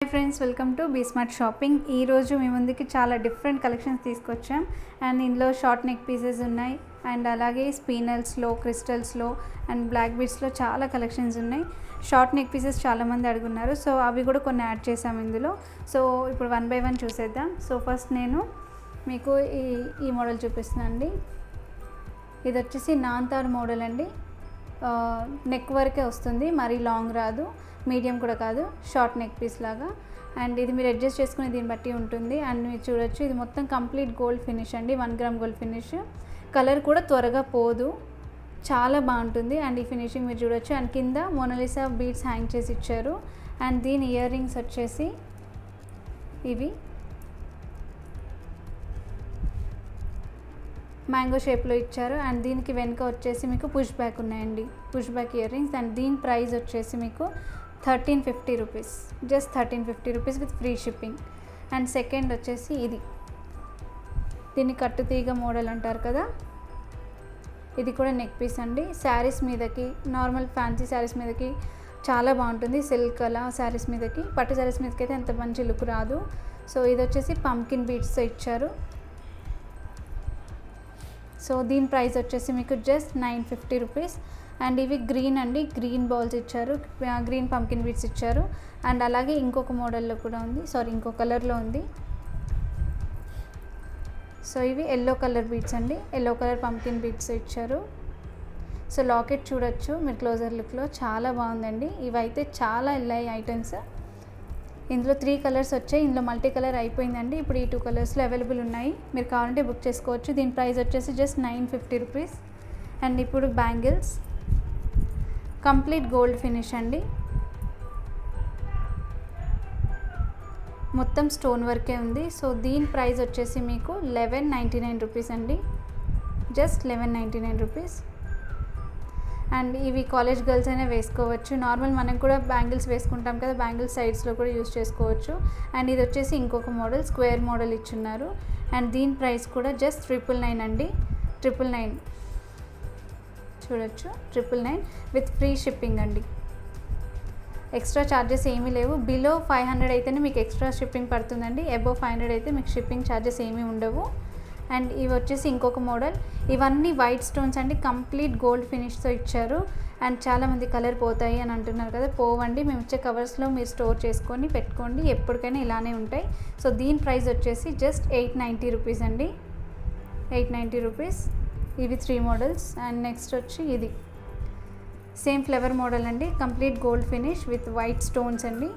Hi friends, welcome to be smart shopping. ఈరోజు మీ ముందుకి చాలా డిఫరెంట్ కలెక్షన్స్ తీసుకొచ్చాం. అండ్ ఇందులో షార్ట్ నెక్ పీసెస్ ఉన్నాయి, అండ్ అలాగే స్పీనల్స్లో, క్రిస్టల్స్లో అండ్ బ్లాక్ బీడ్స్లో చాలా కలెక్షన్స్ ఉన్నాయి. షార్ట్ నెక్ పీసెస్ చాలామంది అడుగున్నారు, సో అవి కూడా కొన్ని యాడ్ చేసాం ఇందులో. సో ఇప్పుడు వన్ బై వన్ చూసేద్దాం. సో ఫస్ట్ నేను మీకు ఈ మోడల్ చూపిస్తున్నాను అండి. ఇది వచ్చేసి నాంతార్ మోడల్ అండి. నెక్ వరకే వస్తుంది, మరీ లాంగ్ రాదు, మీడియం కూడా కాదు, షార్ట్ నెక్ పీస్ లాగా. అండ్ ఇది మీరు అడ్జస్ట్ చేసుకునే దీన్ని బట్టి ఉంటుంది. అండ్ మీరు చూడొచ్చు, ఇది మొత్తం కంప్లీట్ గోల్డ్ ఫినిష్ అండి, 1 గ్రామ్ గోల్డ్ ఫినిష్. కలర్ కూడా త్వరగా పోదు, చాలా బాగుంటుంది. అండ్ ఈ ఫినిషింగ్ మీరు చూడొచ్చు. అండ్ కింద మోనాలిసా బీడ్స్ హ్యాంగ్ చేసి ఇచ్చారు. అండ్ దీని ఇయర్ రింగ్స్ వచ్చేసి ఇవి మ్యాంగో షేప్లో ఇచ్చారు. అండ్ దీనికి వెనుక వచ్చేసి మీకు పుష్ బ్యాక్ ఉన్నాయండి, push back ear rings. And దీని ప్రైస్ వచ్చేసి మీకు 1350 rupees, just 1350 rupees with free shipping. And second వచ్చేసి దీన్ని కట్టుతీగ మోడల్ అంటారు కదా, ఇది కూడా నెక్ పీస్ అండి. శారీస్ మీదకి, నార్మల్ ఫ్యాన్సీ శారీస్ మీదకి చాలా బాగుంటుంది. సిల్క్ అలా శారీస్ మీదకి, పట్టు శారీస్ మీదకి అయితే అంత మంచి లుక్ రాదు. సో ఇది వచ్చేసి పంకిన్ బీడ్స్తో ఇచ్చారు. సో దీని ప్రైస్ వచ్చేసి మీకు జస్ట్ 950 రూపీస్. అండ్ ఇవి గ్రీన్ అండి, గ్రీన్ బాల్స్ ఇచ్చారు, గ్రీన్ పంకిన్ బీడ్స్ ఇచ్చారు. అండ్ అలాగే ఇంకొక మోడల్లో కూడా ఉంది, ఇంకో కలర్లో ఉంది. సో ఇవి ఎల్లో కలర్ బీడ్స్ అండి, ఎల్లో కలర్ పంకిన్ బీడ్స్ ఇచ్చారు. సో లాకెట్ చూడొచ్చు మీరు క్లోజర్ లుక్లో, చాలా బాగుందండి. ఇవైతే చాలా వెళ్ళాయి ఐటమ్స్. ఇందులో 3 కలర్స్ వచ్చాయి, ఇందులో మల్టీ కలర్ అయిపోయిందండి. ఇప్పుడు ఈ 2 కలర్స్లో అవైలబుల్ ఉన్నాయి, మీరు కావాలంటే బుక్ చేసుకోవచ్చు. దీని ప్రైస్ వచ్చేసి జస్ట్ 950 రూపీస్. అండ్ ఇప్పుడు బ్యాంగిల్స్, కంప్లీట్ గోల్డ్ ఫినిష్ అండి, మొత్తం స్టోన్ వర్కే ఉంది. సో దీని ప్రైస్ వచ్చేసి మీకు 1199 రూపీస్ అండి, జస్ట్ 1199 రూపీస్. అండ్ ఇవి కాలేజ్ గర్ల్స్ అయినా వేసుకోవచ్చు. నార్మల్ మనం కూడా బ్యాంగిల్స్ వేసుకుంటాం కదా, బ్యాంగిల్స్ సైడ్స్లో కూడా యూజ్ చేసుకోవచ్చు. అండ్ ఇది వచ్చేసి ఇంకొక మోడల్, స్క్వేర్ మోడల్ ఇచ్చున్నారు. అండ్ దీని ప్రైస్ కూడా జస్ట్ 999 అండి, 999 చూడొచ్చు, 999 విత్ ఫ్రీ షిప్పింగ్ అండి. ఎక్స్ట్రా ఛార్జెస్ ఏమీ లేవు. బిలో 500 అయితేనే మీకు ఎక్స్ట్రా షిప్పింగ్ పడుతుందండి, అబోవ్ 500 అయితే మీకు షిప్పింగ్ ఛార్జెస్ ఏమీ ఉండవు. అండ్ ఇవి వచ్చేసి ఇంకొక మోడల్. ఇవన్నీ వైట్ స్టోన్స్ అండి, కంప్లీట్ గోల్డ్ ఫినిష్తో ఇచ్చారు. అండ్ చాలామంది కలర్ పోతాయి అని అంటున్నారు కదా, పోవండి. మేము ఇచ్చే కవర్స్లో మీరు స్టోర్ చేసుకొని పెట్టుకోండి, ఎప్పటికైనా ఇలానే ఉంటాయి. సో దీని ప్రైస్ వచ్చేసి జస్ట్ 890 రూపీస్ అండి, 890 రూపీస్. ఇవి 3 మోడల్స్. అండ్ నెక్స్ట్ వచ్చి ఇది సేమ్ ఫ్లవర్ మోడల్ అండి, complete gold finish with white stones అండి.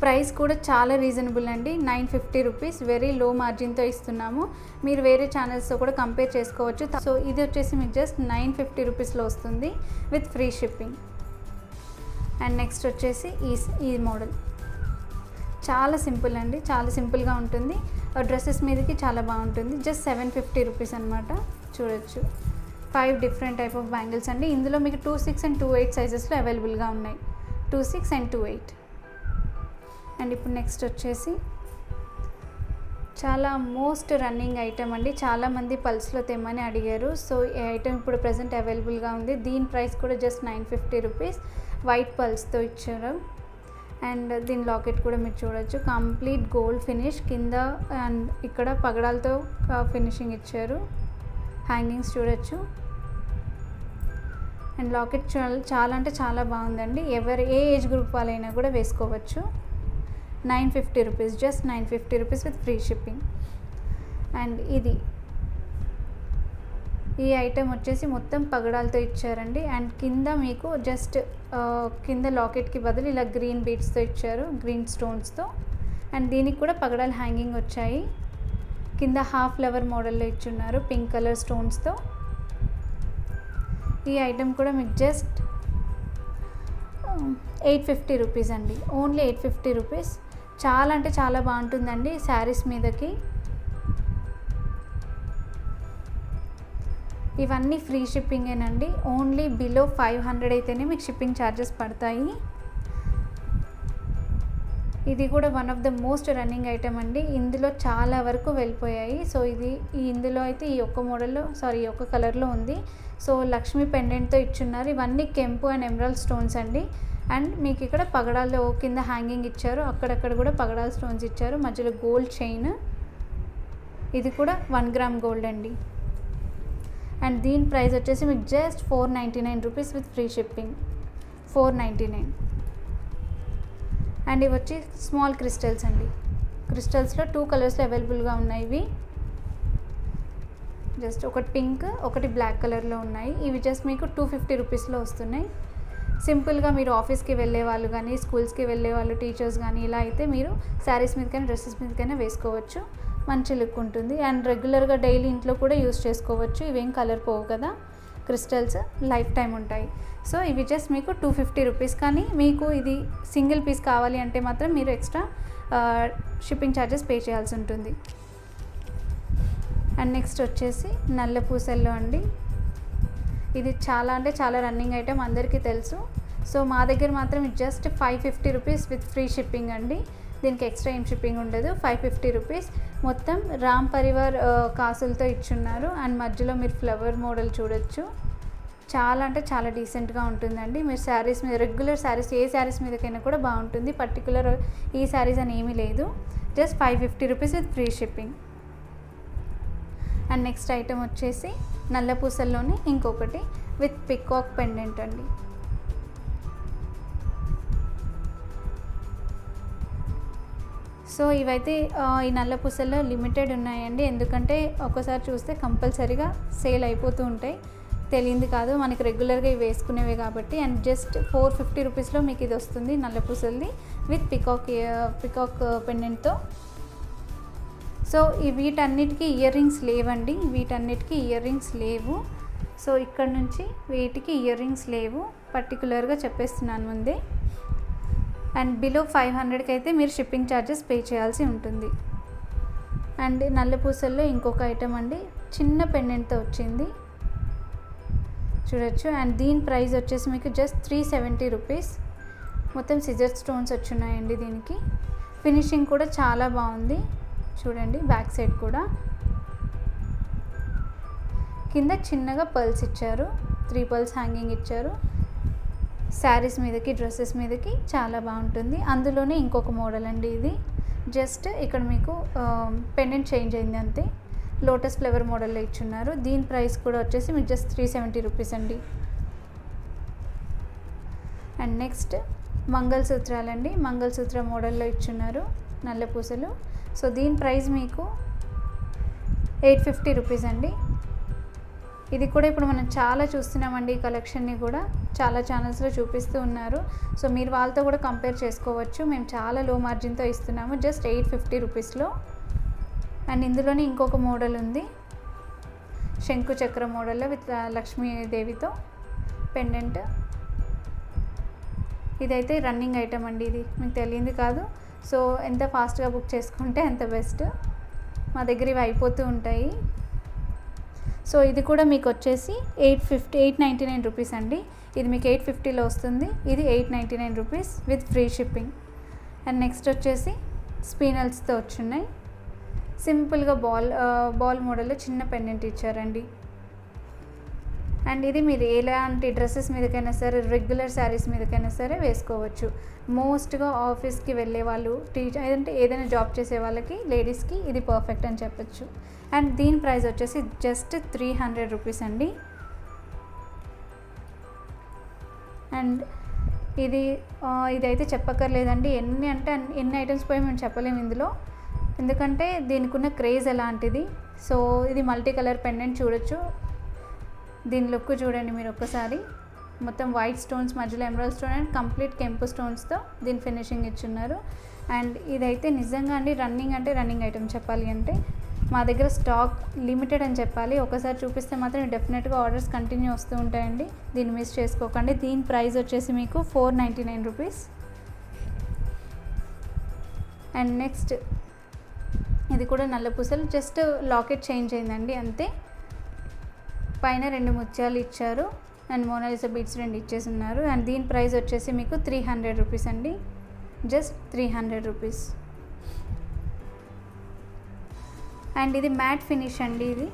ప్రైస్ కూడా చాలా రీజనబుల్ అండి, 950 రూపీస్. వెరీ లో మార్జిన్తో ఇస్తున్నాము, మీరు వేరే ఛానల్స్తో కూడా కంపేర్ చేసుకోవచ్చు. సో ఇది వచ్చేసి మీకు జస్ట్ 950 రూపీస్లో వస్తుంది with free shipping. And next వచ్చేసి ఈ మోడల్ చాలా సింపుల్ అండి, చాలా సింపుల్గా ఉంటుంది. డ్రెస్సెస్ మీదకి చాలా బాగుంటుంది. జస్ట్ 750 రూపీస్ అనమాట. చూడొచ్చు, 5 డిఫరెంట్ టైప్ ఆఫ్ బ్యాంగిల్స్ అండి. ఇందులో మీకు 26 and 28 సైజెస్లో అవైలబుల్గా ఉన్నాయి, 26 and 28. అండ్ ఇప్పుడు నెక్స్ట్ వచ్చేసి చాలా మోస్ట్ రన్నింగ్ ఐటమ్ అండి, చాలామంది పల్స్లో తెమ్మని అడిగారు. సో ఈ ఐటమ్ ఇప్పుడు ప్రజెంట్ అవైలబుల్గా ఉంది. దీని ప్రైస్ కూడా జస్ట్ 950 రూపీస్, వైట్ పల్స్తో ఇచ్చారు. అండ్ దీని లాకెట్ కూడా మీరు చూడొచ్చు, కంప్లీట్ గోల్డ్ ఫినిష్, కింద అండ్ ఇక్కడ పగడాలతో ఫినిషింగ్ ఇచ్చారు. హ్యాంగింగ్స్ చూడొచ్చు. అండ్ లాకెట్ చాలా అంటే చాలా బాగుందండి, ఏ ఏజ్ గ్రూప్ వాళ్ళైనా కూడా వేసుకోవచ్చు. 950 rupees, just 950 rupees with free shipping. And ఈ ఐటెం వచ్చేసి మొత్తం పగడాలతో ఇచ్చారండి. అండ్ కింద మీకు జస్ట్ కింద లాకెట్కి బదులు ఇలా గ్రీన్ బీడ్స్తో ఇచ్చారు, గ్రీన్ స్టోన్స్తో. అండ్ దీనికి కూడా పగడాలు హ్యాంగింగ్ వచ్చాయి. కింద హాఫ్ ఫ్లవర్ మోడల్లో ఇచ్చున్నారు, పింక్ కలర్ స్టోన్స్తో. ఈ ఐటెం కూడా మీకు జస్ట్ 850 రూపీస్ అండి, ఓన్లీ 850 రూపీస్. చాలా అంటే చాలా బాగుంటుందండి శారీస్ మీదకి. ఇవన్నీ ఫ్రీ షిప్పింగేనండి, ఓన్లీ బిలో 500 అయితేనే మీకు షిప్పింగ్ ఛార్జెస్ పడతాయి. ఇది కూడా one of the most running item అండి, ఇందులో చాలా వరకు వెళ్ళిపోయాయి. సో ఇందులో అయితే ఈ ఒక్క మోడల్లో ఈ ఒక్క కలర్లో ఉంది. సో లక్ష్మీ పెండెంట్తో ఇచ్చున్నారు. ఇవన్నీ కెంపు అండ్ ఎమరాల్డ్ స్టోన్స్ అండి. అండ్ మీకు ఇక్కడ పగడాల్లో కింద హ్యాంగింగ్ ఇచ్చారు, అక్కడక్కడ కూడా పగడాల స్టోన్స్ ఇచ్చారు, మధ్యలో గోల్డ్ చైన్, ఇది కూడా 1 గ్రామ్ గోల్డ్ అండి. అండ్ దీని ప్రైస్ వచ్చేసి మీకు just 499 rupees with free shipping, 499. And ఇవి వచ్చి స్మాల్ క్రిస్టల్స్ అండి. క్రిస్టల్స్లో 2 కలర్స్లో అవైలబుల్గా ఉన్నాయి. ఇవి జస్ట్ ఒకటి పింక్, ఒకటి బ్లాక్ కలర్లో ఉన్నాయి. ఇవి జస్ట్ మీకు 250 రూపీస్లో వస్తున్నాయి. సింపుల్గా మీరు ఆఫీస్కి వెళ్ళే వాళ్ళు కానీ, స్కూల్స్కి వెళ్ళే వాళ్ళు, టీచర్స్ కానీ ఇలా అయితే మీరు శారీస్ మీదకైనా డ్రెస్సెస్ మీదకైనా వేసుకోవచ్చు, మంచి లుక్ ఉంటుంది. అండ్ రెగ్యులర్గా డైలీ ఇంట్లో కూడా యూస్ చేసుకోవచ్చు. ఇవేం కలర్ పోవు కదా, క్రిస్టల్స్ లైఫ్ టైం ఉంటాయి. సో ఇవి జస్ట్ మీకు 250 రూపీస్. కానీ మీకు ఇది సింగిల్ పీస్ కావాలి అంటే మాత్రం మీరు ఎక్స్ట్రా షిప్పింగ్ ఛార్జెస్ పే చేయాల్సి ఉంటుంది. అండ్ నెక్స్ట్ వచ్చేసి నల్ల పూసల్లో అండి. ఇది చాలా అంటే చాలా రన్నింగ్ ఐటెం, అందరికీ తెలుసు. సో మా దగ్గర మాత్రం just 550 rupees with free shipping అండి. దీనికి ఎక్స్ట్రా ఏం షిప్పింగ్ ఉండదు. 550 రూపీస్. మొత్తం రామ్ పరివార్ కాసులతో ఇచ్చున్నారు. అండ్ మధ్యలో మీరు ఫ్లవర్ మోడల్ చూడొచ్చు. చాలా అంటే చాలా డీసెంట్గా ఉంటుందండి. మీరు శారీస్ మీద, రెగ్యులర్ శారీస్, ఏ శారీస్ మీదకైనా కూడా బాగుంటుంది. పర్టికులర్ ఈ శారీస్ అని ఏమీ లేదు. Just 550 rupees with free shipping. And next item వచ్చేసి నల్ల పూసల్లోనే ఇంకొకటి విత్ పికాక్ పెండెంట్ అండి. సో ఇవైతే ఈ నల్ల పూసల్లో లిమిటెడ్ ఉన్నాయండి. ఎందుకంటే ఒకసారి చూస్తే కంపల్సరీగా సేల్ అయిపోతూ ఉంటాయి. తెలియంది కాదు, మనకి రెగ్యులర్గా ఇవి వేసుకునేవే కాబట్టి. అండ్ జస్ట్ 450 రూపీస్లో మీకు ఇది వస్తుంది, నల్ల పూసల్ది విత్ పికాక్ పెండెంట్తో. సో వీటన్నిటికీ ఇయర్ రింగ్స్ లేవండి, వీటన్నిటికీ ఇయర్ రింగ్స్ లేవు. సో ఇక్కడ నుంచి వీటికి ఇయర్ రింగ్స్ లేవు, పర్టికులర్గా చెప్పేస్తున్నాను ముందే. అండ్ బిలో 500కి అయితే మీరు షిప్పింగ్ ఛార్జెస్ పే చేయాల్సి ఉంటుంది. అండ్ నల్ల పూసల్లో ఇంకొక ఐటెం అండి, చిన్న పెండెంట్తో వచ్చింది చూడొచ్చు. అండ్ దీని ప్రైస్ వచ్చేసి మీకు జస్ట్ 370 రూపీస్. మొత్తం సిజర్ స్టోన్స్ వచ్చున్నాయండి దీనికి. ఫినిషింగ్ కూడా చాలా బాగుంది చూడండి. బ్యాక్ సైడ్ కూడా కింద చిన్నగా పర్ల్స్ ఇచ్చారు, 3 పర్ల్స్ హ్యాంగింగ్ ఇచ్చారు. శారీస్ మీదకి, డ్రెస్సెస్ మీదకి చాలా బాగుంటుంది. అందులోనే ఇంకొక మోడల్ అండి ఇది. జస్ట్ ఇక్కడ మీకు పెండెంట్ చేంజ్ అయింది అంతే. లోటస్ ఫ్లవర్ మోడల్లో ఇచ్చున్నారు. దీని ప్రైస్ కూడా వచ్చేసి మీకు జస్ట్ 370 రూపీస్ అండి. అండ్ నెక్స్ట్ మంగళసూత్రాలండి. మంగళసూత్ర మోడల్లో ఇచ్చున్నారు నల్ల పూసలు. సో దీని ప్రైస్ మీకు 850 రూపీస్ అండి. ఇది కూడా ఇప్పుడు మనం చాలా చూస్తున్నామండి. ఈ కలెక్షన్ని కూడా చాలా ఛానల్స్లో చూపిస్తూ ఉన్నారు. సో మీరు వాళ్ళతో కూడా కంపేర్ చేసుకోవచ్చు. మేము చాలా లో మార్జిన్తో ఇస్తున్నాము, జస్ట్ 850 రూపీస్లో. అండ్ ఇందులోనే ఇంకొక మోడల్ ఉంది, శంకు చక్ర మోడల్లో విత్ లక్ష్మీదేవితో పెండెంట్. ఇదైతే రన్నింగ్ ఐటమ్ అండి, ఇది మీకు తెలియంది కాదు. సో ఎంత ఫాస్ట్గా బుక్ చేసుకుంటే అంత బెస్ట్. మా దగ్గర ఇవి అయిపోతూ ఉంటాయి. సో ఇది కూడా మీకు వచ్చేసి 899 రూపీస్ అండి. ఇది మీకు 850లో వస్తుంది. ఇది 899 rupees with free shipping. And next వచ్చేసి స్పినల్స్తో వచ్చున్నాయి. సింపుల్గా బాల్ మోడల్లో చిన్న పెండెంట్ ఇచ్చారండి. అండ్ ఇది మీరు ఎలాంటి డ్రెస్సెస్ మీదకైనా సరే, రెగ్యులర్ శారీస్ మీదకైనా సరే వేసుకోవచ్చు. మోస్ట్గా ఆఫీస్కి వెళ్ళే వాళ్ళు, అంటే ఏదైనా జాబ్ చేసే వాళ్ళకి, లేడీస్కి ఇది పర్ఫెక్ట్ అని చెప్పచ్చు. అండ్ దీని ప్రైస్ వచ్చేసి జస్ట్ 300 రూపీస్ అండి. అండ్ ఇదైతే చెప్పక్కర్లేదండి. ఎన్ని ఐటమ్స్ పోయి మేము చెప్పలేము ఇందులో, ఎందుకంటే దీనికి ఉన్న క్రేజ్ అలాంటిది. సో ఇది మల్టీ కలర్ పెండెంట్ చూడొచ్చు. దీని లుక్ చూడండి మీరు ఒక్కసారి. మొత్తం వైట్ స్టోన్స్, మధ్యలో ఎమరాల్డ్ స్టోన్ అండ్ కంప్లీట్ కెంపు స్టోన్స్తో దీని ఫినిషింగ్ ఇచ్చున్నారు. అండ్ ఇదైతే నిజంగా అండి రన్నింగ్ ఐటమ్ చెప్పాలి అంటే. మా దగ్గర స్టాక్ లిమిటెడ్ అని చెప్పాలి. ఒకసారి చూపిస్తే మాత్రం డెఫినెట్గా ఆర్డర్స్ కంటిన్యూ వస్తూ ఉంటాయండి. దీన్ని మిస్ చేసుకోకండి. దీని ప్రైస్ వచ్చేసి మీకు 499 రూపీస్. అండ్ నెక్స్ట్ ఇది కూడా నల్ల పూసలు, జస్ట్ లాకెట్ చేంజ్ అయిందండి అంతే. పైన 2 ముత్యాలు ఇచ్చారు అండ్ మోనాలిసా బీడ్స్ 2 ఇచ్చేసి ఉన్నారు. అండ్ దీని ప్రైస్ వచ్చేసి మీకు 300 రూపీస్ అండి, జస్ట్ 300 రూపీస్. అండ్ ఇది మ్యాట్ ఫినిష్ అండి. ఇది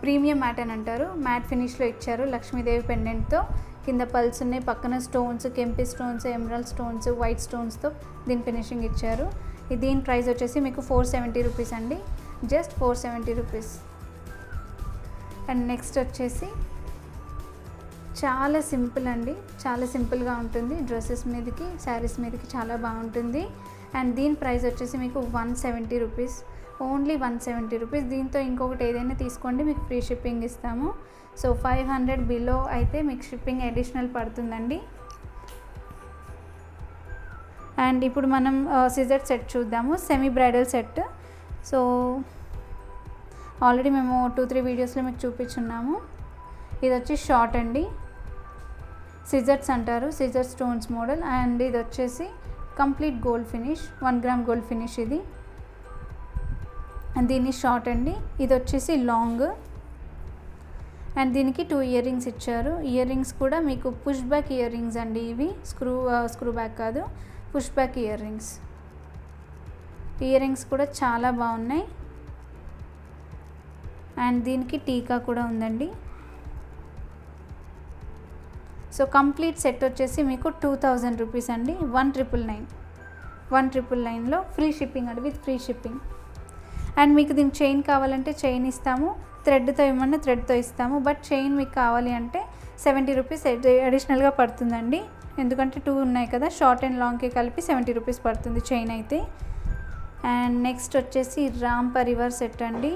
ప్రీమియం మ్యాట్ అని అంటారు. మ్యాట్ ఫినిష్లో ఇచ్చారు లక్ష్మీదేవి పెండెంట్తో. కింద పల్స్ ఉన్నాయి, పక్కన స్టోన్స్, కెంపి స్టోన్స్, ఎమరాల్డ్ స్టోన్స్, వైట్ స్టోన్స్తో దీని ఫినిషింగ్ ఇచ్చారు. దీని ప్రైస్ వచ్చేసి మీకు 470 రూపీస్ అండి, జస్ట్ 470 రూపీస్. అండ్ నెక్స్ట్ వచ్చేసి చాలా సింపుల్ అండి, చాలా సింపుల్గా ఉంటుంది. డ్రెస్సెస్ మీదకి, శారీస్ మీదకి చాలా బాగుంటుంది. అండ్ దీని ప్రైస్ వచ్చేసి మీకు 170 రూపీస్, ఓన్లీ 170 రూపీస్. దీంతో ఇంకొకటి ఏదైనా తీసుకోండి, మీకు ఫ్రీ షిప్పింగ్ ఇస్తాము. సో 500 బిలో అయితే మీకు షిప్పింగ్ అడిషనల్ పడుతుందండి. అండ్ ఇప్పుడు మనం సిజర్ సెట్ చూద్దాము, semi bridal set. So already మేము 2-3 వీడియోస్లో మీకు చూపించున్నాము. ఇది వచ్చి షార్ట్ అండి, సిజర్స్ అంటారు, సిజర్ స్టోన్స్ మోడల్. అండ్ ఇది వచ్చేసి complete gold finish, 1 gram gold finish ఇది. అండ్ దీన్ని షార్ట్ అండి, ఇది వచ్చేసి లాంగ్. అండ్ దీనికి 2 ఇయర్ రింగ్స్ ఇచ్చారు. ఇయర్ రింగ్స్ కూడా మీకు పుష్ బ్యాక్ ఇయర్ రింగ్స్ అండి, ఇవి స్క్రూ బ్యాక్ కాదు, push back ear rings. Ear rings కూడా చాలా బాగున్నాయి. అండ్ దీనికి టీకా కూడా ఉందండి. సో కంప్లీట్ సెట్ వచ్చేసి మీకు 2000 రూపీస్ అండి, 1999లో ఫ్రీ షిప్పింగ్ అండి, విత్ ఫ్రీ షిప్పింగ్. అండ్ మీకు దీని చైన్ కావాలంటే చైన్ ఇస్తాము, థ్రెడ్తో ఇవ్వమన్నా థ్రెడ్తో ఇస్తాము. బట్ చైన్ మీకు కావాలి అంటే 70 రూపీస్ అడిషనల్గా పడుతుందండి, ఎందుకంటే 2 ఉన్నాయి కదా, షార్ట్ అండ్ లాంగ్కి కలిపి 70 రూపీస్ పడుతుంది చైన్ అయితే. అండ్ నెక్స్ట్ వచ్చేసి రామ్ పరివార్ సెట్ అండి,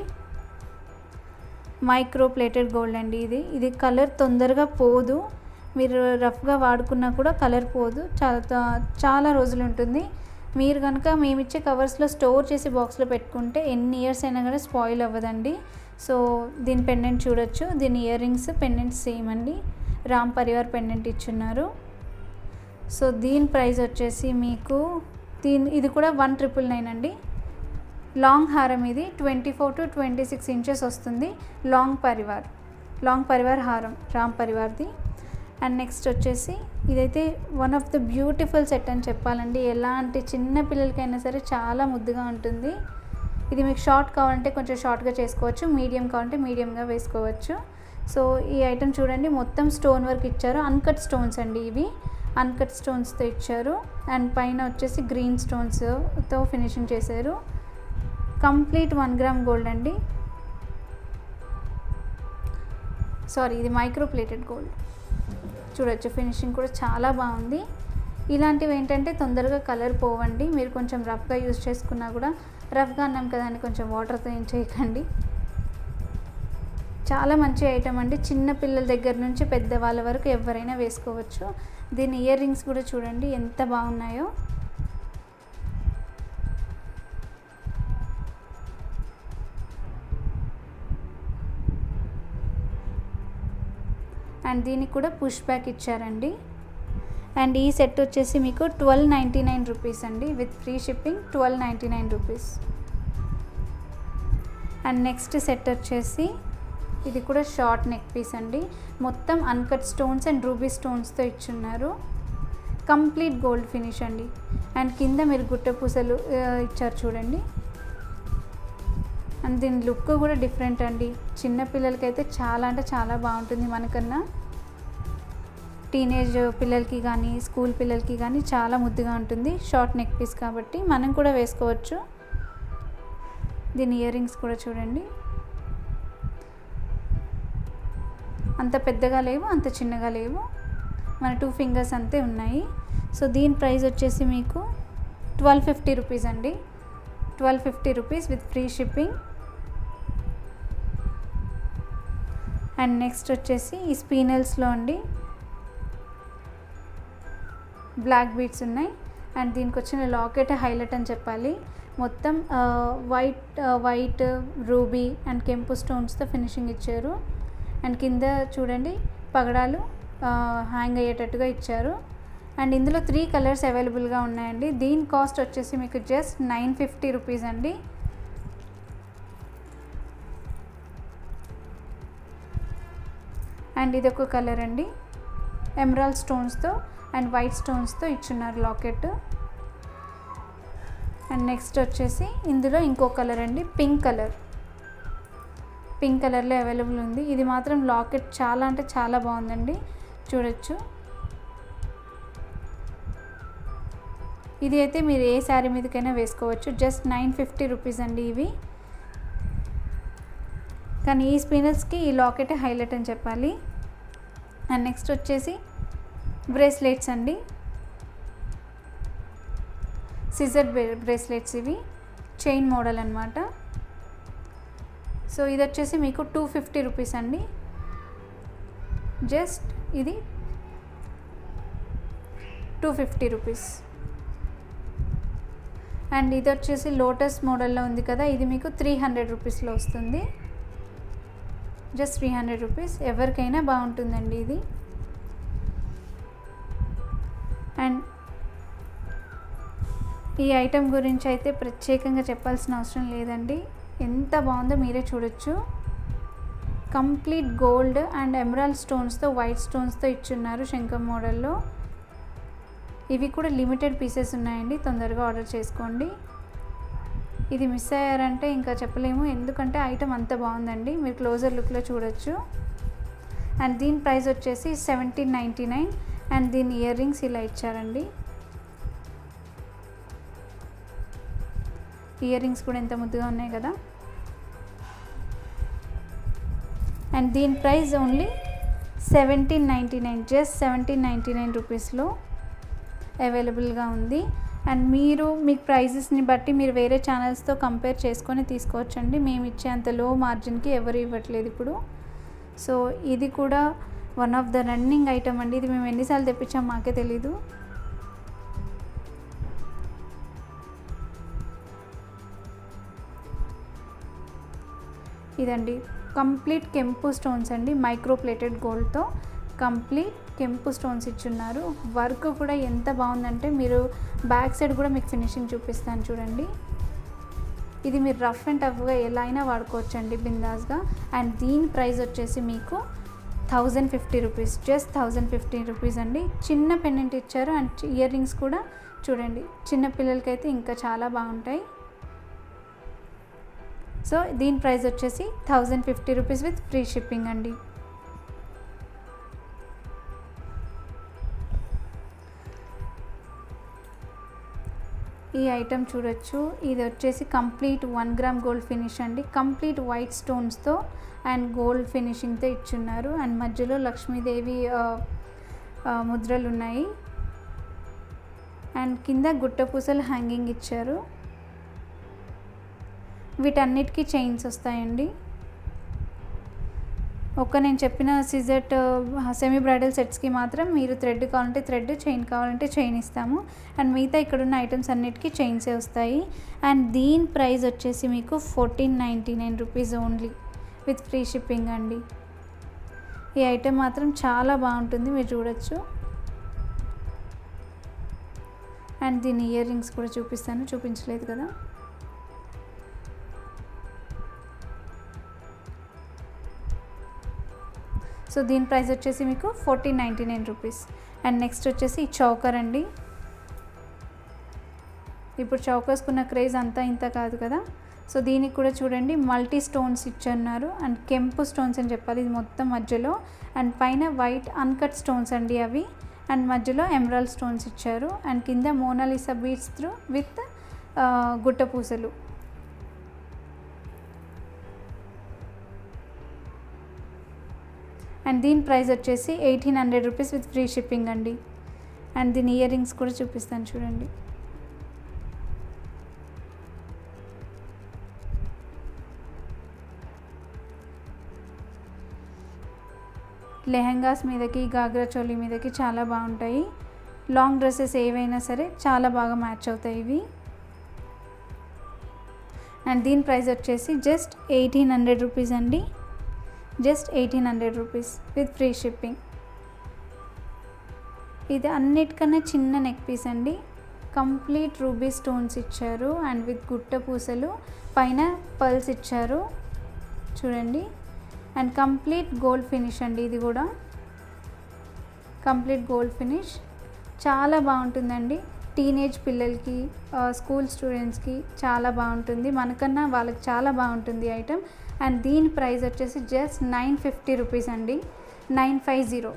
మైక్రో ప్లేటెడ్ గోల్డ్ అండి. ఇది కలర్ తొందరగా పోదు, మీరు రఫ్గా వాడుకున్నా కూడా కలర్ పోదు, చాలా రోజులు ఉంటుంది. మీరు కనుక మేమిచ్చే కవర్స్లో స్టోర్ చేసి బాక్స్లో పెట్టుకుంటే ఎన్ని ఇయర్స్ అయినా కూడా స్పాయిల్ అవ్వదండి. సో దీని పెండెంట్ చూడొచ్చు, దీని ఇయర్ రింగ్స్, పెండెంట్ సేమ్ అండి, రామ్ పరివార్ పెండెంట్ ఇచ్చున్నారు. సో దీని ప్రైస్ వచ్చేసి మీకు ఇది కూడా 1999 అండి. లాంగ్ హారం, ఇది 24 to 26 ఇంచెస్ వస్తుంది. లాంగ్ పరివార్ హారం, రామ్ పరివార్ది. అండ్ నెక్స్ట్ వచ్చేసి ఇదైతే one of the beautiful set అని చెప్పాలండి, ఎలాంటి చిన్న పిల్లలకైనా సరే చాలా ముద్దుగా ఉంటుంది. ఇది మీకు షార్ట్ కావాలంటే కొంచెం షార్ట్గా చేసుకోవచ్చు, మీడియం కావాలంటే మీడియంగా వేసుకోవచ్చు. సో ఈ ఐటెం చూడండి, మొత్తం స్టోన్ వర్క్ ఇచ్చారు, అన్కట్ స్టోన్స్ అండి, ఇవి అన్కట్ స్టోన్స్తో ఇచ్చారు. అండ్ పైన వచ్చేసి గ్రీన్ స్టోన్స్తో ఫినిషింగ్ చేశారు. కంప్లీట్ 1 గ్రామ్ గోల్డ్ అండి, సారీ ఇది మైక్రో ప్లేటెడ్ గోల్డ్. చూడొచ్చు, ఫినిషింగ్ కూడా చాలా బాగుంది. ఇలాంటివి ఏంటంటే తొందరగా కలర్ పోవండి, మీరు కొంచెం రఫ్గా యూజ్ చేసుకున్నా కూడా, రఫ్గా అన్నాం కదా అని కొంచెం వాటర్తో ఏం చేయకండి. చాలా మంచి ఐటమ్ అండి, చిన్న పిల్లల దగ్గర నుంచి పెద్దవాళ్ళ వరకు ఎవరైనా వేసుకోవచ్చు. దీని ఇయర్ రింగ్స్ కూడా చూడండి ఎంత బాగున్నాయో. అండ్ దీనికి కూడా పుష్ బ్యాక్ ఇచ్చారండి. అండ్ ఈ సెట్ వచ్చేసి మీకు 1299 రూపీస్ అండి, with free shipping 1299 rupees. And next set వచ్చేసి ఇది కూడా షార్ట్ నెక్ పీస్ అండి, మొత్తం అన్కట్ స్టోన్స్ అండ్ రూబీ స్టోన్స్తో ఇచ్చున్నారు. కంప్లీట్ గోల్డ్ ఫినిష్ అండి. అండ్ కింద మీరు గుట్ట పూసలు ఇచ్చారు చూడండి. అండ్ దీని లుక్ కూడా డిఫరెంట్ అండి, చిన్న పిల్లలకైతే చాలా అంటే చాలా బాగుంటుంది, మనకన్నా టీనేజ్ పిల్లలకి కానీ స్కూల్ పిల్లలకి కానీ చాలా ముద్దుగా ఉంటుంది. షార్ట్ నెక్ పీస్ కాబట్టి మనం కూడా వేసుకోవచ్చు. దీని ఇయర్ రింగ్స్ కూడా చూడండి, అంత పెద్దగా లేవు, అంత చిన్నగా లేవు, మన 2 ఫింగర్స్ అంతే ఉన్నాయి. సో దీని ప్రైస్ వచ్చేసి మీకు 1250 రూపీస్ అండి, 1250 rupees with free shipping. And next వచ్చేసి ఈ స్పీనల్స్లో అండి బ్లాక్ బీడ్స్ ఉన్నాయి. అండ్ దీనికి వచ్చిన లాకెట్ హైలైట్ అని చెప్పాలి, మొత్తం వైట్ రూబీ అండ్ కెంపు స్టోన్స్తో ఫినిషింగ్ ఇచ్చారు. అండ్ కింద చూడండి పగడాలు హ్యాంగ్ అయ్యేటట్టుగా ఇచ్చారు. అండ్ ఇందులో 3 కలర్స్ అవైలబుల్గా ఉన్నాయండి. దీని కాస్ట్ వచ్చేసి మీకు జస్ట్ 950 రూపీస్ అండి. అండ్ ఇది ఒక కలర్ అండి, ఎమరాల్డ్ స్టోన్స్తో అండ్ వైట్ స్టోన్స్తో ఇచ్చున్నారు లాకెట్. అండ్ నెక్స్ట్ వచ్చేసి ఇందులో ఇంకో కలర్ అండి, పింక్ కలర్లో అవైలబుల్ ఉంది. ఇది మాత్రం లాకెట్ చాలా అంటే చాలా బాగుందండి, చూడొచ్చు. ఇది అయితే మీరు ఏ శారీ మీదకైనా వేసుకోవచ్చు. జస్ట్ 950 రూపీస్ అండి ఇవి. కానీ ఈ స్పిన్నర్స్కి ఈ లాకెట్ హైలైట్ అని చెప్పాలి. అండ్ నెక్స్ట్ వచ్చేసి బ్రేస్లెట్స్ అండి, సిజర్ బ్రేస్లెట్స్, ఇవి చైన్ మోడల్ అనమాట. సో ఇది వచ్చేసి మీకు 250 రూపీస్ అండి. జస్ట్ ఇది 250 రూపీస్. అండ్ ఇది వచ్చేసి లోటస్ మోడల్లో ఉంది కదా, ఇది మీకు 300 రూపీస్లో వస్తుంది. Just 300 rupees. ఎవరికైనా బాగుంటుందండి ఇది. అండ్ ఈ ఐటెం గురించి అయితే ప్రత్యేకంగా చెప్పాల్సిన అవసరం లేదండి, ఎంత బాగుందో మీరే చూడొచ్చు. కంప్లీట్ గోల్డ్ అండ్ ఎమరాల్డ్ స్టోన్స్తో, వైట్ స్టోన్స్తో ఇచ్చున్నారు శంఖం మోడల్లో. ఇవి కూడా లిమిటెడ్ పీసెస్ ఉన్నాయండి, తొందరగా ఆర్డర్ చేసుకోండి. ఇది మిస్ అయ్యారంటే ఇంకా చెప్పలేము, ఎందుకంటే ఐటమ్ అంత బాగుందండి. మీరు క్లోజర్ లుక్లో చూడొచ్చు. అండ్ దీని ప్రైస్ వచ్చేసి 1799. అండ్ దీని ఇయర్ రింగ్స్ ఇలా ఇచ్చారండి. ఇయర్ రింగ్స్ కూడా ఎంత ముద్దుగా ఉన్నాయి కదా. అండ్ దీని ప్రైస్ ఓన్లీ 1799. జస్ట్ 1799 రూపీస్లో అవైలబుల్గా ఉంది. అండ్ మీరు మీ ప్రైజెస్ని బట్టి మీరు వేరే ఛానల్స్తో కంపేర్ చేసుకొని తీసుకోవచ్చండి. మేము ఇచ్చే అంత లో మార్జిన్కి ఎవరు ఇవ్వట్లేదు ఇప్పుడు. సో ఇది కూడా one of the running item అండి. ఇది మేము ఎన్నిసార్లు తెప్పించాం మాకే తెలీదు. ఇదండి కంప్లీట్ కెంపు స్టోన్స్ అండి, మైక్రో ప్లేటెడ్ గోల్డ్తో కంప్లీట్ కెంపు స్టోన్స్ ఇచ్చున్నారు. వర్క్ కూడా ఎంత బాగుందంటే మీరు బ్యాక్ సైడ్ కూడా మీకు ఫినిషింగ్ చూపిస్తాను చూడండి. ఇది మీరు రఫ్ అండ్ టఫ్గా ఎలా అయినా వాడుకోవచ్చు అండి బిందాస్గా. అండ్ దీని ప్రైస్ వచ్చేసి మీకు 1050 రూపీస్. జస్ట్ 1050 రూపీస్ అండి. చిన్న పెండెంట్ ఇచ్చారు అండ్ ఇయర్ రింగ్స్ కూడా చూడండి, చిన్న పిల్లలకైతే ఇంకా చాలా బాగుంటాయి. సో దీని ప్రైస్ వచ్చేసి 1050 రూపీస్ విత్ ఫ్రీ షిప్పింగ్ అండి. ఈ ఐటెం చూడొచ్చు. ఇది వచ్చేసి కంప్లీట్ 1 గ్రామ్ గోల్డ్ ఫినిష్ అండి. కంప్లీట్ వైట్ స్టోన్స్తో అండ్ గోల్డ్ ఫినిషింగ్తో ఇచ్చున్నారు. అండ్ మధ్యలో లక్ష్మీదేవి ముద్రలు ఉన్నాయి. అండ్ కింద గుట్టపూసలు హ్యాంగింగ్ ఇచ్చారు. వీటన్నిటికీ చైన్స్ వస్తాయండి. నేను చెప్పిన సిజెట్ సెమీ బ్రైడల్ సెట్స్కి మాత్రం మీరు థ్రెడ్ కావాలంటే థ్రెడ్, చైన్ కావాలంటే చైన్ ఇస్తాము. అండ్ మిగతా ఇక్కడున్న ఐటమ్స్ అన్నిటికీ చైన్సే వస్తాయి. అండ్ దీని ప్రైస్ వచ్చేసి మీకు 1499 rupees only with free shipping అండి. ఈ ఐటెం మాత్రం చాలా బాగుంటుంది, మీరు చూడొచ్చు. అండ్ దీని ఇయర్ రింగ్స్ కూడా చూపిస్తాను, చూపించలేదు కదా. సో దీని ప్రైస్ వచ్చేసి మీకు 1499 రూపీస్. అండ్ నెక్స్ట్ వచ్చేసి ఈ చౌకర్ అండి. ఇప్పుడు చౌకర్స్కున్న క్రేజ్ అంతా ఇంత కాదు కదా. సో దీనికి కూడా చూడండి మల్టీ స్టోన్స్ ఇచ్చున్నారు. అండ్ కెంపు స్టోన్స్ అని చెప్పాలి ఇది మొత్తం మధ్యలో. అండ్ పైన వైట్ అన్కట్ స్టోన్స్ అండి అవి. అండ్ మధ్యలో ఎమరాల్డ్ స్టోన్స్ ఇచ్చారు. అండ్ కింద మోనాలిసా బీడ్స్ త్రూ విత్ గుట్టపూసలు. అండ్ దీని ప్రైస్ వచ్చేసి 1800 రూపీస్ విత్ ఫ్రీ షిప్పింగ్ అండి. అండ్ దీని ఇయర్ రింగ్స్ కూడా చూపిస్తాను చూడండి. లెహంగాస్ మీదకి, గాగ్రా చోలీ మీదకి చాలా బాగుంటాయి. లాంగ్ డ్రెస్సెస్ ఏవైనా సరే చాలా బాగా మ్యాచ్ అవుతాయి ఇవి. అండ్ దీని ప్రైస్ వచ్చేసి జస్ట్ 1800 రూపీస్ అండి. Just 1800 rupees with free shipping. ఇది అన్నిటికన్నా చిన్న నెక్ పీస్ అండి. కంప్లీట్ రూబీ స్టోన్స్ ఇచ్చారు అండ్ విత్ గుట్ట పూసలు, పైన పర్ల్స్ ఇచ్చారు చూడండి. అండ్ కంప్లీట్ గోల్డ్ ఫినిష్ అండి. ఇది కూడా కంప్లీట్ గోల్డ్ ఫినిష్, చాలా బాగుంటుందండి. టీనేజ్ పిల్లలకి, స్కూల్ స్టూడెంట్స్కి చాలా బాగుంటుంది. మనకన్నా వాళ్ళకి చాలా బాగుంటుంది ఐటమ్. అండ్ దీని ప్రైస్ వచ్చేసి జస్ట్ 950 రూపీస్ అండి. 950.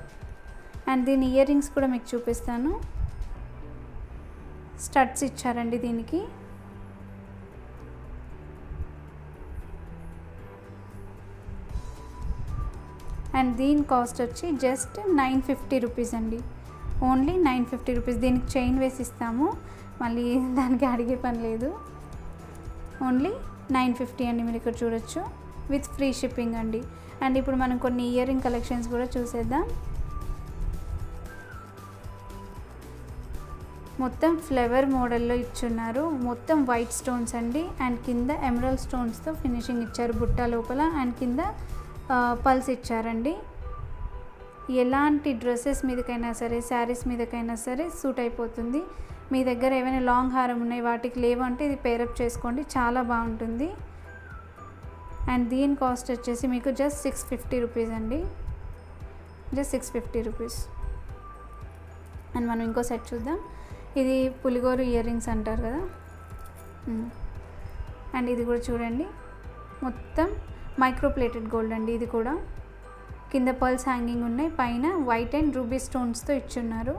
అండ్ దీని ఇయర్ రింగ్స్ కూడా మీకు చూపిస్తాను. స్టడ్స్ ఇచ్చారండి దీనికి. అండ్ దీని కాస్ట్ వచ్చి జస్ట్ 950 రూపీస్ అండి. Only 950 rupees. దీనికి చైన్ వేసి ఇస్తాము, మళ్ళీ దానికి అడిగే పని లేదు. ఓన్లీ 950 అండి. మీరు ఇక్కడ చూడొచ్చు, విత్ ఫ్రీ షిప్పింగ్ అండి. అండ్ ఇప్పుడు మనం కొన్ని ఇయర్ రింగ్ కలెక్షన్స్ కూడా చూసేద్దాం. మొత్తం ఫ్లవర్ మోడల్లో ఇచ్చున్నారు. మొత్తం వైట్ స్టోన్స్ అండి. అండ్ కింద ఎమరల్డ్ స్టోన్స్తో ఫినిషింగ్ ఇచ్చారు బుట్ట లోపల. అండ్ కింద పల్స్ ఇచ్చారండి. ఎలాంటి డ్రెస్సెస్ మీదకైనా సరే, శారీస్ మీదకైనా సరే సూట్ అయిపోతుంది. మీ దగ్గర ఏమైనా లాంగ్ హారం ఉన్నాయి, వాటికి లేవంటే ఇది పేరప్ చేసుకోండి, చాలా బాగుంటుంది. అండ్ దీని కాస్ట్ వచ్చేసి మీకు జస్ట్ 650 రూపీస్ అండి. Just 650 rupees. అండ్ మనం ఇంకో సెట్ చూద్దాం. ఇది పులిగోరు ఇయర్ రింగ్స్ అంటారు కదా. అండ్ ఇది కూడా చూడండి, మొత్తం మైక్రో ప్లేటెడ్ గోల్డ్ అండి. ఇది కూడా కింద పర్ల్స్ హ్యాంగింగ్ ఉన్నాయి, పైన వైట్ అండ్ రూబీ స్టోన్స్తో ఇచ్చున్నారు.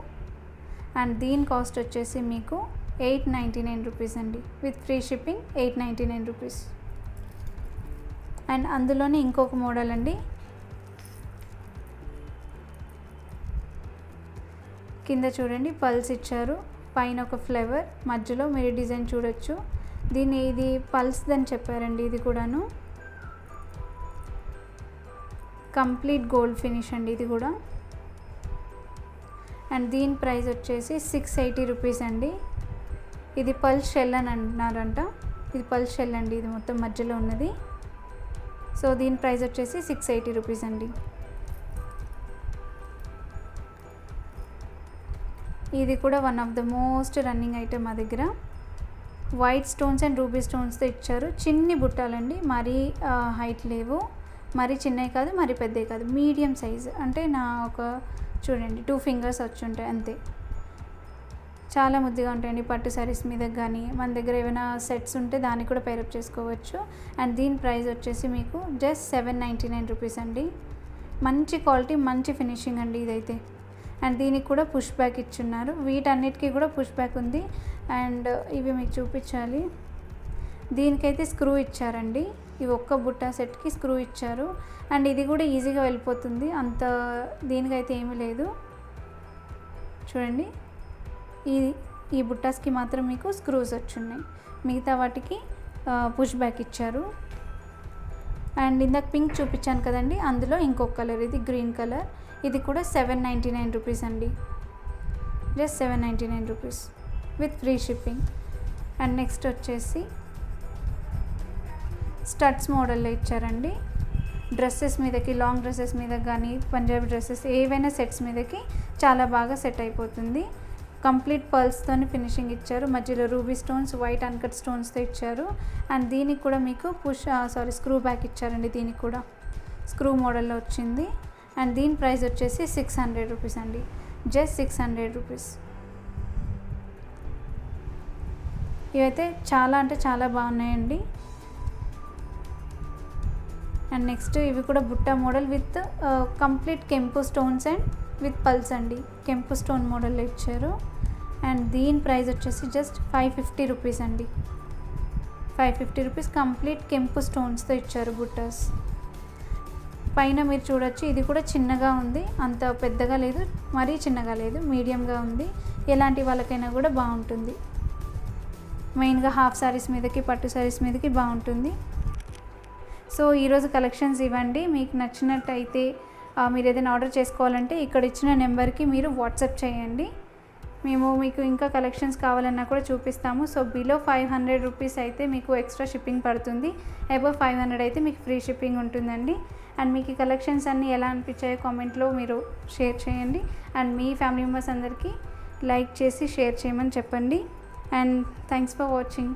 అండ్ దీని కాస్ట్ వచ్చేసి మీకు 899 రూపీస్ అండి. With free shipping 899 rupees. And అందులోనే ఇంకొక మోడల్ అండి. కింద చూడండి పల్స్ ఇచ్చారు, పైన ఒక ఫ్లవర్, మధ్యలో మీరు డిజైన్ చూడొచ్చు. ఇది పల్స్ అని చెప్పారండి. ఇది కూడాను కంప్లీట్ గోల్డ్ ఫినిష్ అండి ఇది కూడా. అండ్ దీని ప్రైస్ వచ్చేసి 680 రూపీస్ అండి. ఇది పల్స్ షెల్ అని అంటున్నారంట. ఇది పల్స్ షెల్ అండి, ఇది మొత్తం మధ్యలో ఉన్నది. సో దీని ప్రైస్ వచ్చేసి 680 రూపీస్ అండి. ఇది కూడా one of the most running item మా దగ్గర. వైట్ స్టోన్స్ అండ్ రూబీ స్టోన్స్తో ఇచ్చారు. చిన్ని బుట్టాలండి, మరీ హైట్ లేవు, మరీ చిన్నవి కాదు, మరీ పెద్దవి కాదు, మీడియం సైజ్. అంటే నా ఒక చూడండి 2 ఫింగర్స్ వచ్చి ఉంటాయి అంతే. చాలా ముద్దుగా ఉంటాయండి పట్టు శారీస్ మీద కానీ, మన దగ్గర ఏమైనా సెట్స్ ఉంటే దానికి కూడా పేరప్ చేసుకోవచ్చు. అండ్ దీని ప్రైస్ వచ్చేసి మీకు జస్ట్ 799 రూపీస్ అండి. మంచి క్వాలిటీ, మంచి ఫినిషింగ్ అండి ఇదైతే. అండ్ దీనికి కూడా పుష్ బ్యాక్ ఇచ్చున్నారు. వీటన్నిటికీ కూడా పుష్ బ్యాక్ ఉంది. అండ్ ఇవి మీకు చూపించాలి. దీనికైతే స్క్రూ ఇచ్చారండి. ఇవి ఒక్క బుట్ట సెట్కి స్క్రూ ఇచ్చారు. అండ్ ఇది కూడా ఈజీగా వెళ్ళిపోతుంది, అంత దీనికైతే ఏమీ లేదు. చూడండి, ఈ బుట్టాస్కి మాత్రం మీకు స్క్రూస్ వచ్చున్నాయి, మిగతా వాటికి పుష్ బ్యాక్ ఇచ్చారు. అండ్ ఇందాక పింక్ చూపించాను కదండి, అందులో ఇంకొక కలర్, ఇది గ్రీన్ కలర్. ఇది కూడా 799 రూపీస్ అండి. Just 799 rupees with free shipping. And next వచ్చేసి స్టడ్స్ మోడల్లో ఇచ్చారండి. డ్రెస్సెస్ మీదకి, లాంగ్ డ్రెస్సెస్ మీద కానీ, పంజాబీ డ్రెస్సెస్ ఏవైనా సెట్స్ మీదకి చాలా బాగా సెట్ అయిపోతుంది. కంప్లీట్ పర్ల్స్తో ఫినిషింగ్ ఇచ్చారు. మధ్యలో రూబీ స్టోన్స్, వైట్ అన్కట్ స్టోన్స్తో ఇచ్చారు. అండ్ దీనికి కూడా మీకు స్క్రూ బ్యాక్ ఇచ్చారండి. దీనికి కూడా స్క్రూ మోడల్లో వచ్చింది. అండ్ దీని ప్రైస్ వచ్చేసి 600 రూపీస్ అండి. Just 600 rupees. ఇవైతే చాలా అంటే చాలా బాగున్నాయండి. అండ్ నెక్స్ట్ ఇవి కూడా బుట్ట మోడల్ విత్ కంప్లీట్ కెంపు స్టోన్స్ అండ్ విత్ పల్స్ అండి. కెంపు స్టోన్ మోడల్లో ఇచ్చారు. అండ్ దీని ప్రైస్ వచ్చేసి జస్ట్ 550 రూపీస్ అండి. 550 రూపీస్ కంప్లీట్ కెంపు స్టోన్స్తో ఇచ్చారు బుట్టాస్. పైన మీరు చూడొచ్చు, ఇది కూడా చిన్నగా ఉంది, అంత పెద్దగా లేదు, మరీ చిన్నగా లేదు, మీడియంగా ఉంది. ఎలాంటి వాళ్ళకైనా కూడా బాగుంటుంది. మెయిన్గా హాఫ్ శారీస్ మీదకి, పట్టు శారీస్ మీదకి బాగుంటుంది. సో ఈరోజు కలెక్షన్స్ ఇవ్వండి. మీకు నచ్చినట్టయితే మీరు ఏదైనా ఆర్డర్ చేసుకోవాలంటే ఇక్కడ ఇచ్చిన నెంబర్కి మీరు వాట్సాప్ చేయండి. మేము మీకు ఇంకా కలెక్షన్స్ కావాలన్నా కూడా చూపిస్తాము. సో బిలో 500 రూపీస్ అయితే మీకు ఎక్స్ట్రా షిప్పింగ్ పడుతుంది. అబవ్ 500 అయితే మీకు ఫ్రీ షిప్పింగ్ ఉంటుందండి. అండ్ మీకు ఈ కలెక్షన్స్ అన్నీ ఎలా అనిపించాయో కామెంట్లో మీరు షేర్ చేయండి. అండ్ మీ ఫ్యామిలీ మెంబర్స్ అందరికీ లైక్ చేసి షేర్ చేయమని చెప్పండి. And thanks for watching.